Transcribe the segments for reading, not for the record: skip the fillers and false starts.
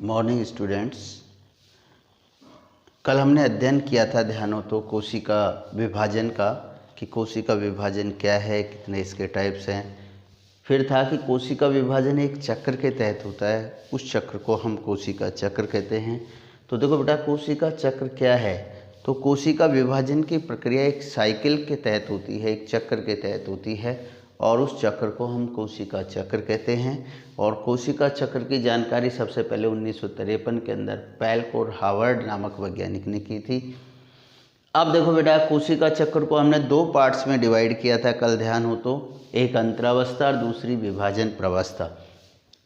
Morning students. कल हमने अध्ययन किया था, ध्यान हो तो, कोशिका विभाजन का, कि कोशिका विभाजन क्या है, कितने इसके टाइप्स हैं। फिर था कि कोशिका विभाजन एक चक्र के तहत होता है, उस चक्र को हम कोशिका चक्र कहते हैं। तो देखो बेटा, कोशिका चक्र क्या है। तो कोशिका विभाजन की प्रक्रिया एक साइकिल के तहत होती है, एक चक्र के तहत होती है, और उस चक्र को हम कोशिका चक्र कहते हैं। और कोशिका चक्र की जानकारी सबसे पहले 1953 के अंदर पैल्क और हावर्ड नामक वैज्ञानिक ने की थी। अब देखो बेटा, कोशिका चक्र को हमने दो पार्ट्स में डिवाइड किया था, कल ध्यान हो तो, एक अंतरावस्था और दूसरी विभाजन प्रवस्था।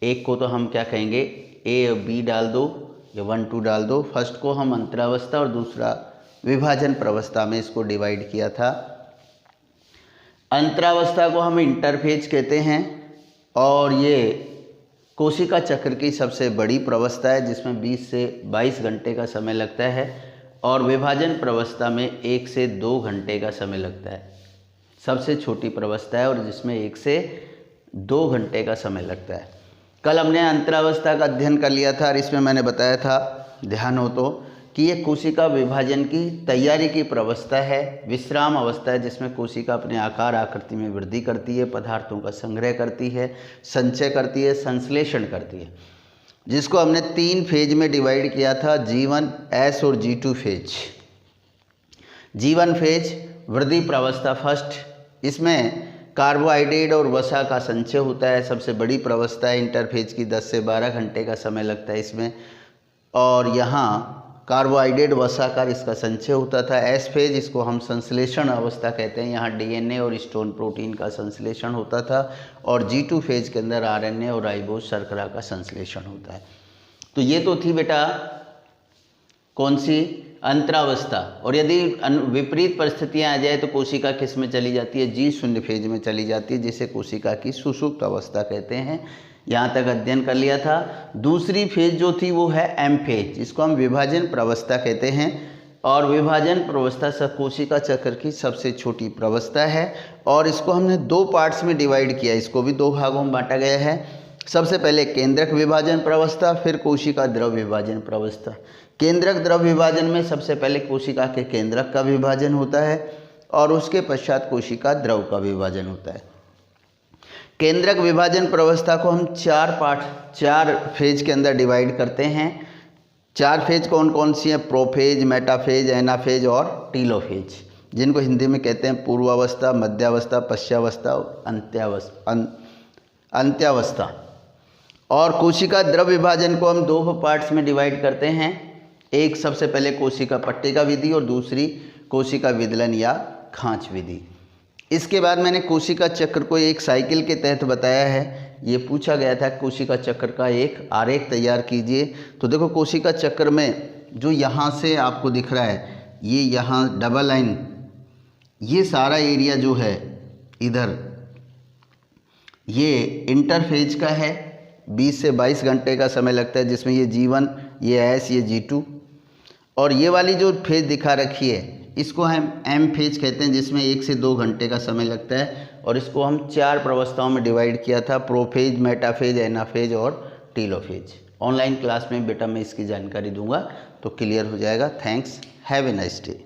एक को तो हम क्या कहेंगे, ए और बी डाल दो या 1 2 डाल दो। फर्स्ट को हम अंतरावस्था और दूसरा विभाजन प्रवस्था में इसको डिवाइड किया था। अंतरावस्था को हम इंटरफेज कहते हैं, और ये कोशिका चक्र की सबसे बड़ी प्रवस्था है, जिसमें 20 से 22 घंटे का समय लगता है, और विभाजन प्रवस्था में 1 से 2 घंटे का समय लगता है। सबसे छोटी प्रवस्था है और जिसमें 1 से 2 घंटे का समय लगता है। कल हमने अंतरावस्था का अध्ययन कर लिया था, और इसमें मैंने बताया था, ध्यान हो तो, कि ये कोशिका विभाजन की तैयारी की प्रवस्था है, विश्राम अवस्था है, जिसमें कोशिका अपने आकार आकृति में वृद्धि करती है, पदार्थों का संग्रह करती है, संचय करती है, संश्लेषण करती है, जिसको हमने 3 फेज में डिवाइड किया था, G1, S और G2 फेज। G1 फेज वृद्धि प्रवस्था फर्स्ट, इसमें कार्बोहाइड्रेट और वसा का संचय होता है, सबसे बड़ी प्रवस्था है। इंटरफेज की 10 से 12 घंटे का समय लगता है इसमें, और यहाँ कार्बोहाइड्रेट वसा का इसका संचय होता था। एस फेज, इसको हम संश्लेषण अवस्था कहते हैं, यहाँ डीएनए और स्टोन प्रोटीन का संश्लेषण होता था। और G2 फेज के अंदर आरएनए और राइबोज शर्करा का संश्लेषण होता है। तो ये तो थी बेटा कौन सी, अंतरावस्था। और यदि विपरीत परिस्थितियां आ जाए तो कोशिका किस में चली जाती है, G0 फेज में चली जाती है, जिसे कोशिका की सुषुप्त अवस्था कहते हैं। यहाँ तक अध्ययन कर लिया था। दूसरी फेज जो थी वो है M फेज, जिसको हम विभाजन प्रवस्था कहते हैं। और विभाजन प्रवस्था कोशिका चक्र की सबसे छोटी प्रवस्था है, और इसको हमने 2 पार्ट्स में डिवाइड किया, इसको भी 2 भागों में बांटा गया है। सबसे पहले केंद्रक विभाजन प्रवस्था, फिर कोशिका द्रव विभाजन प्रवस्था। केंद्रक द्रव विभाजन में सबसे पहले कोशिका के केंद्रक का विभाजन होता है, और उसके पश्चात कोशिका द्रव का विभाजन होता है। केंद्रक विभाजन प्रवस्था को हम 4 फेज के अंदर डिवाइड करते हैं। 4 फेज कौन कौन सी हैं, प्रोफेज, मेटाफेज, एनाफेज और टीलोफेज, जिनको हिंदी में कहते हैं पूर्वावस्था, मध्यावस्था, पश्चावस्था और अंत्यावस्था। और कोशिका द्रव विभाजन को हम 2 पार्ट्स में डिवाइड करते हैं। एक सबसे पहले कोशिका पट्टिका विधि, और दूसरी कोशिका विदलन या खांच विधि। इसके बाद मैंने कोशिका चक्र को एक साइकिल के तहत बताया है। ये पूछा गया था, कोशिका चक्र का एक आरेख तैयार कीजिए। तो देखो, कोशिका चक्र में जो यहाँ से आपको दिख रहा है, ये यहाँ डबल लाइन, ये सारा एरिया जो है इधर, ये इंटरफेज का है। 20 से 22 घंटे का समय लगता है, जिसमें ये G1, ये S, ये G2, और ये वाली जो फेज दिखा रखी है, इसको हम M फेज कहते हैं, जिसमें 1 से 2 घंटे का समय लगता है। और इसको हम 4 प्रवस्थाओं में डिवाइड किया था, प्रोफेज, मेटाफेज, एनाफेज और टीलोफेज। ऑनलाइन क्लास में बेटा मैं इसकी जानकारी दूंगा तो क्लियर हो जाएगा। Thanks, have a nice day.